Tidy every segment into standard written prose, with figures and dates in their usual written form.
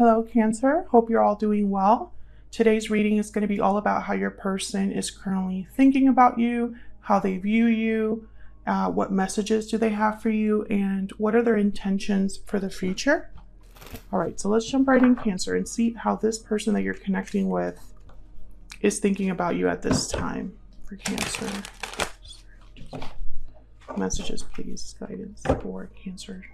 Hello, Cancer. Hope you're all doing well. Today's reading is going to be all about how your person is currently thinking about you, how they view you, what messages do they have for you, and what are their intentions for the future. All right, so let's jump right in, Cancer, and see how this person that you're connecting with is thinking about you at this time for Cancer. Messages, please, guidance for Cancer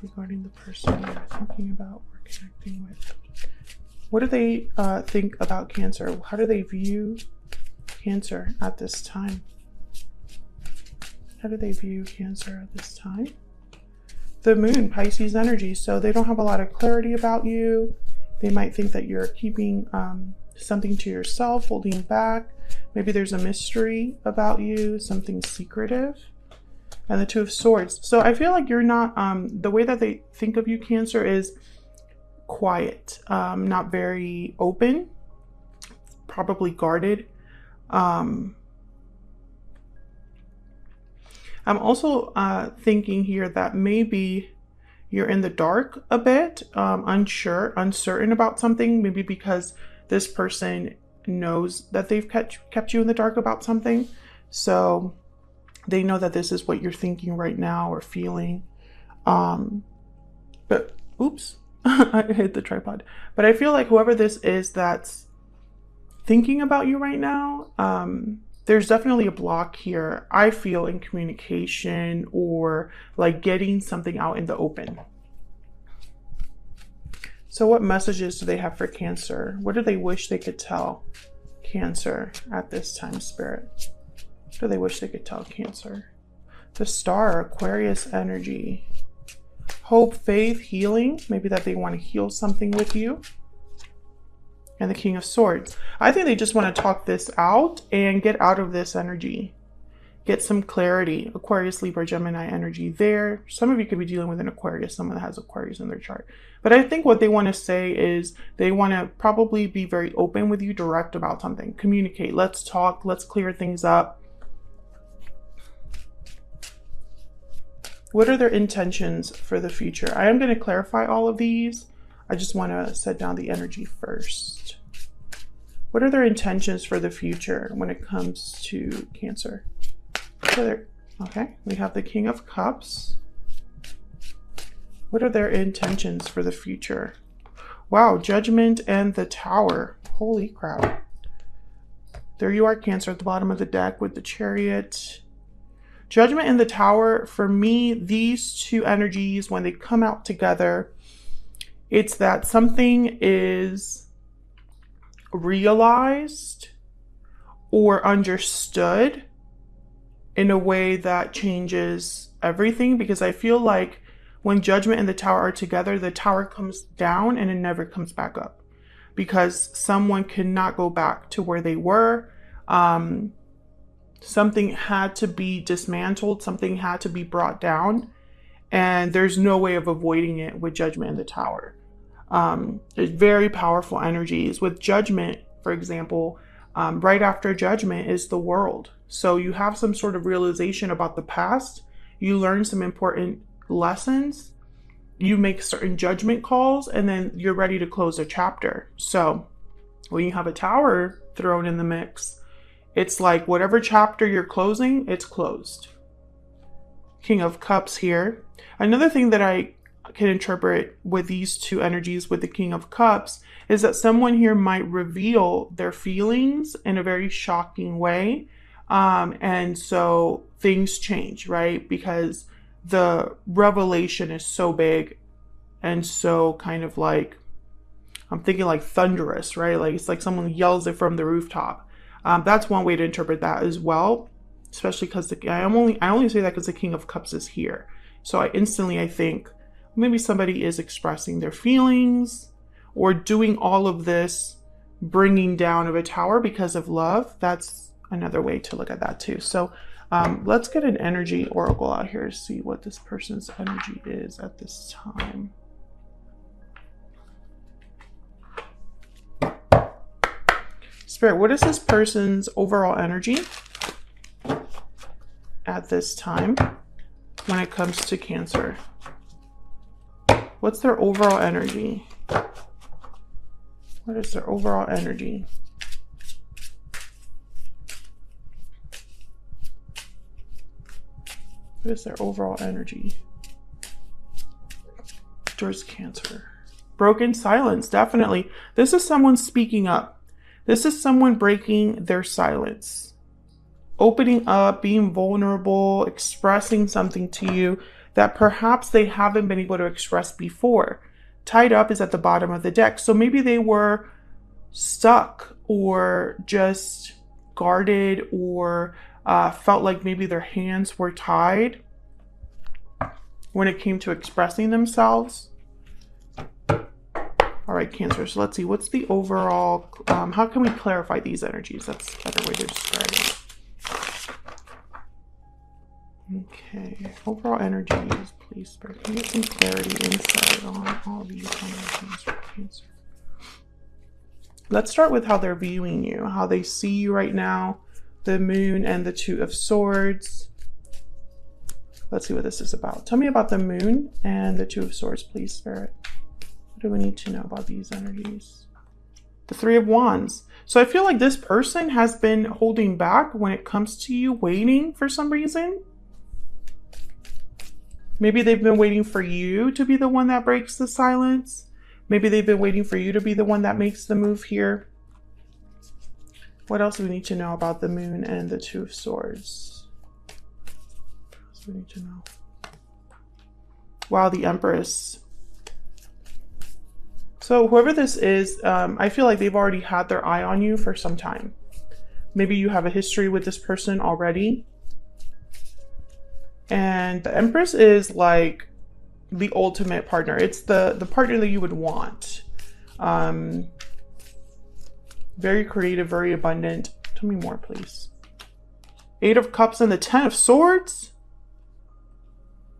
regarding the person you're thinking about or connecting with. What do they think about Cancer? How do they view Cancer at this time? How do they view Cancer at this time? The Moon, Pisces energy. So they don't have a lot of clarity about you. They might think that you're keeping something to yourself, holding back. Maybe there's a mystery about you, something secretive. And the Two of Swords. So I feel like you're not, the way that they think of you, Cancer, is quiet, not very open, probably guarded. I'm also thinking here that maybe you're in the dark a bit, uncertain about something, maybe because this person knows that they've kept you in the dark about something. So they know that this is what you're thinking right now or feeling. But oops, I hit the tripod. But I feel like whoever this is that's thinking about you right now, there's definitely a block here, I feel, in communication or like getting something out in the open. So what messages do they have for Cancer? What do they wish they could tell Cancer at this time, Spirit? What do they wish they could tell Cancer? The Star, Aquarius energy. Hope, faith, healing. Maybe that they want to heal something with you. And the King of Swords. I think they just want to talk this out and get out of this energy. Get some clarity. Aquarius, Libra, Gemini energy there. Some of you could be dealing with an Aquarius, someone that has Aquarius in their chart. But I think what they want to say is they want to probably be very open with you, direct about something. Communicate. Let's talk. Let's clear things up. What are their intentions for the future? I am going to clarify all of these. I just want to set down the energy first. What are their intentions for the future when it comes to Cancer? Okay, we have the King of Cups. What are their intentions for the future? Wow, Judgment and the Tower. Holy crap. There you are, Cancer, at the bottom of the deck with the Chariot. Judgment and the Tower, for me, these two energies, when they come out together, it's that something is realized or understood in a way that changes everything. Because I feel like when Judgment and the Tower are together, the Tower comes down and it never comes back up. Because someone cannot go back to where they were. Something had to be dismantled. Something had to be brought down. And there's no way of avoiding it with Judgment and the Tower. There's very powerful energies. With Judgment, for example, right after Judgment is the World. So you have some sort of realization about the past. You learn some important lessons. You make certain judgment calls, and then you're ready to close a chapter. So when you have a Tower thrown in the mix, it's like whatever chapter you're closing, it's closed. King of Cups here. Another thing that I can interpret with these two energies with the King of Cups is that someone here might reveal their feelings in a very shocking way. And so things change, right? Because the revelation is so big and so kind of like, I'm thinking like thunderous, right? Like it's like someone yells it from the rooftop. That's one way to interpret that as well, especially because I only say that because the King of Cups is here. So I think maybe somebody is expressing their feelings or doing all of this bringing down of a tower because of love. That's another way to look at that too. So let's get an energy oracle out here to see what this person's energy is at this time. Spirit, what is this person's overall energy at this time when it comes to Cancer? What's their overall energy? What is their overall energy? What is their overall energy towards Cancer? Broken silence, definitely. This is someone speaking up. This is someone breaking their silence. Opening up, being vulnerable, expressing something to you that perhaps they haven't been able to express before. Tied up is at the bottom of the deck. So maybe they were stuck or just guarded or felt like maybe their hands were tied when it came to expressing themselves. All right, Cancer, so let's see, what's the overall, how can we clarify these energies? That's a better way to describe it. Okay, overall energies, please, Spirit. Can you get some clarity, insight on all these energies for Cancer? Let's start with how they're viewing you, how they see you right now. The Moon and the Two of Swords. Let's see what this is about. Tell me about the Moon and the Two of Swords, please, Spirit. What do we need to know about these energies? The Three of Wands. So I feel like this person has been holding back when it comes to you, waiting for some reason. Maybe they've been waiting for you to be the one that breaks the silence. Maybe they've been waiting for you to be the one that makes the move here. What else do we need to know about the Moon and the Two of Swords? What else do we need to know? Wow, the Empress. So whoever this is, I feel like they've already had their eye on you for some time. Maybe you have a history with this person already. And the Empress is like the ultimate partner. It's the partner that you would want. Very creative, very abundant. Tell me more, please. Eight of Cups and the Ten of Swords.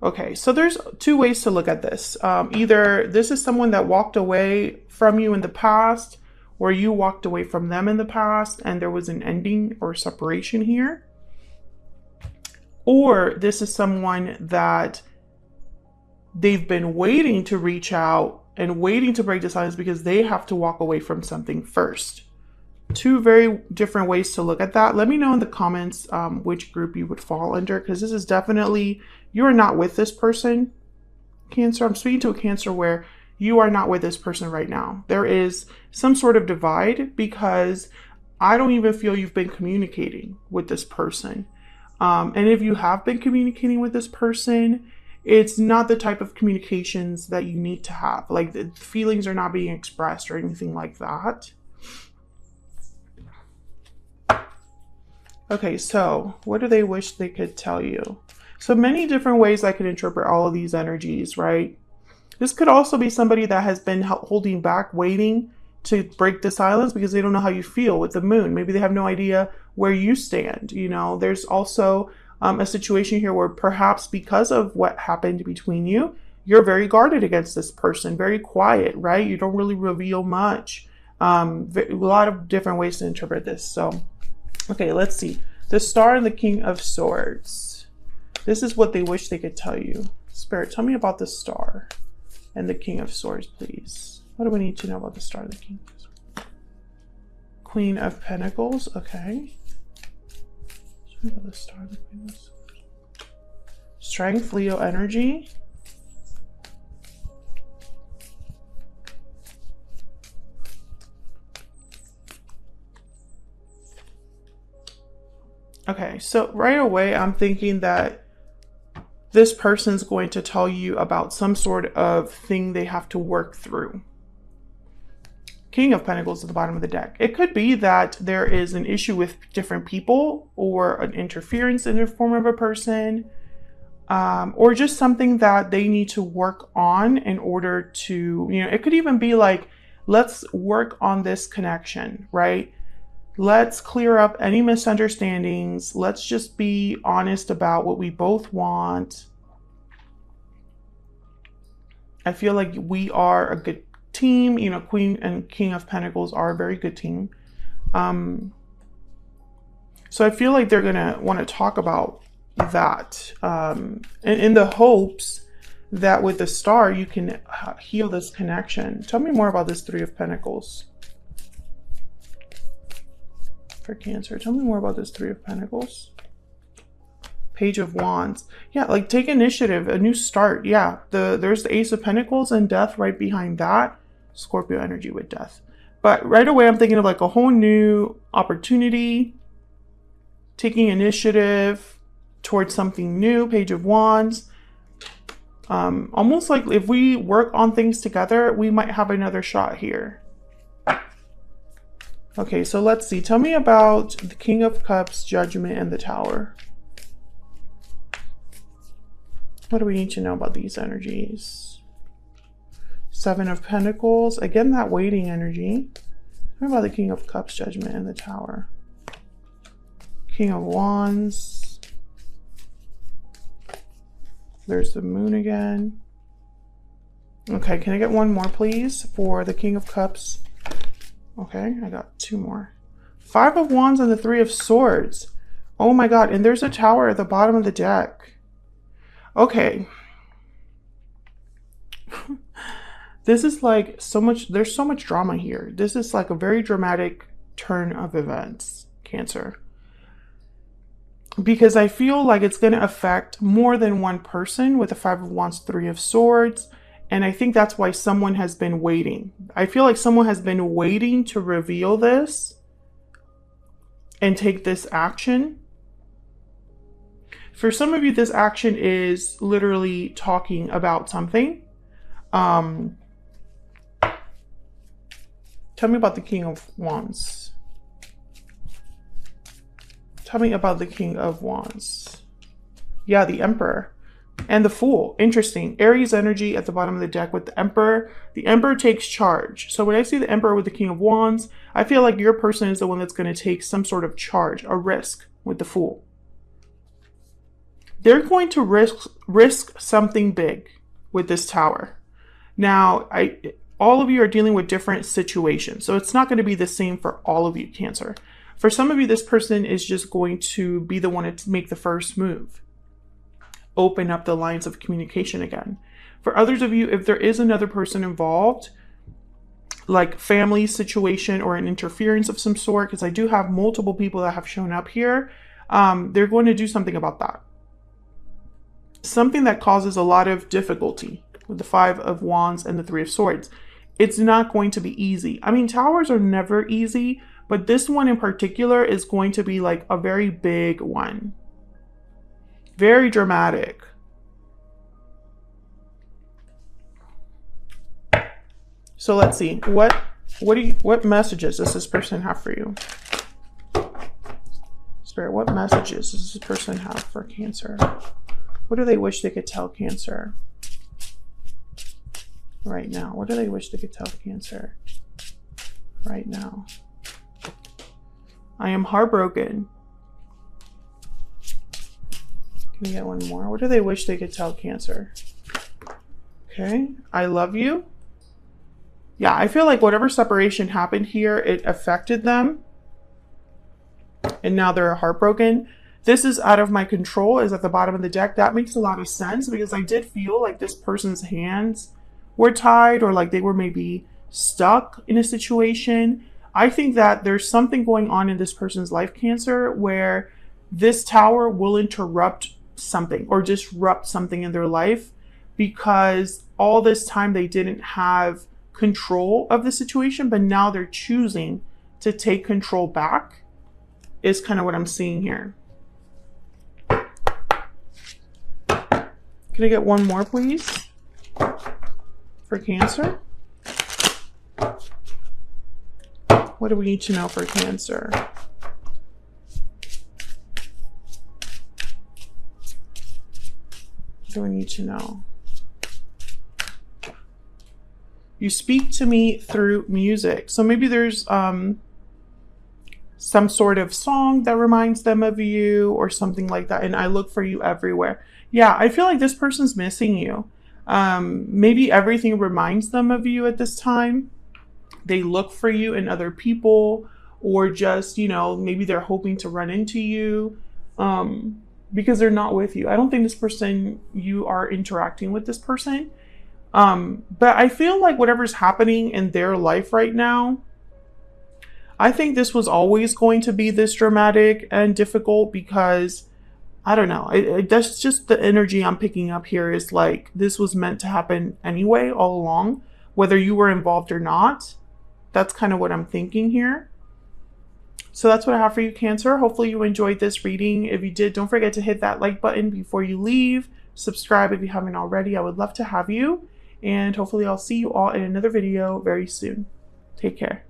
Okay, so there's two ways to look at this. Either this is someone that walked away from you in the past, or you walked away from them in the past, and there was an ending or separation here. Or this is someone that they've been waiting to reach out and waiting to break the silence because they have to walk away from something first. Two very different ways to look at that. Let me know in the comments which group you would fall under, because this is definitely, you are not with this person, Cancer. I'm speaking to a Cancer where you are not with this person right now. There is some sort of divide because I don't even feel you've been communicating with this person. And if you have been communicating with this person, it's not the type of communications that you need to have. Like the feelings are not being expressed or anything like that. Okay, so what do they wish they could tell you? So many different ways I could interpret all of these energies, right? This could also be somebody that has been holding back, waiting to break the silence because they don't know how you feel with the Moon. Maybe they have no idea where you stand. You know, there's also a situation here where perhaps because of what happened between you, you're very guarded against this person, very quiet, right? You don't really reveal much. A lot of different ways to interpret this. So, okay, let's see. The Star and the King of Swords. This is what they wish they could tell you. Spirit, tell me about the Star and the King of Swords, please. What do we need to know about the Star and the King of Swords? Queen of Pentacles, okay. Tell me about the Star and the Queen of Swords. Strength, Leo energy. Okay, so right away, I'm thinking that this person's going to tell you about some sort of thing they have to work through. King of Pentacles at the bottom of the deck. It could be that there is an issue with different people or an interference in the form of a person, or just something that they need to work on in order to, you know, it could even be like, let's work on this connection, right? Let's clear up any misunderstandings. Let's just be honest about what we both want. I feel like we are a good team. You know, Queen and King of Pentacles are a very good team. So I feel like they're going to want to talk about that in the hopes that with the star, you can heal this connection. Tell me more about this Three of Pentacles for Cancer. Tell me more about this Three of Pentacles. Page of Wands. Yeah, like take initiative, a new start. Yeah, there's the Ace of Pentacles and Death right behind that. Scorpio energy with Death. But right away, I'm thinking of like a whole new opportunity, taking initiative towards something new. Page of Wands. Almost like if we work on things together, we might have another shot here. Okay, so let's see. Tell me about the King of Cups, Judgment, and the Tower. What do we need to know about these energies? Seven of Pentacles. Again, that waiting energy. Tell me about the King of Cups, Judgment, and the Tower. King of Wands. There's the Moon again. Okay, can I get one more, please, for the King of Cups? Okay, I got two more. Five of Wands and the Three of Swords. Oh my God, and there's a Tower at the bottom of the deck. Okay. This is like so much, there's so much drama here. This is like a very dramatic turn of events, Cancer. Because I feel like it's going to affect more than one person with the Five of Wands, Three of Swords. And I think that's why someone has been waiting. I feel like someone has been waiting to reveal this and take this action. For some of you, this action is literally talking about something. Tell me about the King of Wands. Tell me about the King of Wands. Yeah, the Emperor and the Fool. Interesting. Aries energy at the bottom of the deck with the Emperor. The Emperor takes charge. So when I see the Emperor with the King of Wands, I feel like your person is the one that's going to take some sort of charge, a risk with the Fool. They're going to risk something big with this Tower. Now, all of you are dealing with different situations, so it's not going to be the same for all of you, Cancer. For some of you, this person is just going to be the one to make the first move. Open up the lines of communication again. For others of you, if there is another person involved, like family situation or an interference of some sort, because I do have multiple people that have shown up here, they're going to do something about that. Something that causes a lot of difficulty with the Five of Wands and the Three of Swords. It's not going to be easy. I mean, towers are never easy, but this one in particular is going to be like a very big one. Very dramatic. So let's see. What messages does this person have for you? Spirit, what messages does this person have for Cancer? What do they wish they could tell Cancer right now? What do they wish they could tell Cancer right now? I am heartbroken. Can we get one more? What do they wish they could tell Cancer? Okay, I love you. Yeah, I feel like whatever separation happened here, it affected them. And now they're heartbroken. This is out of my control, is at the bottom of the deck. That makes a lot of sense because I did feel like this person's hands were tied or like they were maybe stuck in a situation. I think that there's something going on in this person's life, Cancer, where this Tower will interrupt something or disrupt something in their life because all this time they didn't have control of the situation, but now they're choosing to take control back is kind of what I'm seeing here. Can I get one more, please, for Cancer? What do we need to know for Cancer? What do we need to know? You speak to me through music. So maybe there's some sort of song that reminds them of you or something like that. And I look for you everywhere. Yeah, I feel like this person's missing you. Maybe everything reminds them of you at this time. They look for you in other people or just, you know, maybe they're hoping to run into you. because they're not with you. I don't think this person, you are interacting with this person. But I feel like whatever's happening in their life right now, I think this was always going to be this dramatic and difficult because I don't know. That's just the energy I'm picking up here is like this was meant to happen anyway, all along, whether you were involved or not. That's kind of what I'm thinking here. So that's what I have for you, Cancer. Hopefully you enjoyed this reading. If you did, don't forget to hit that like button before you leave. Subscribe if you haven't already. I would love to have you. And hopefully I'll see you all in another video very soon. Take care.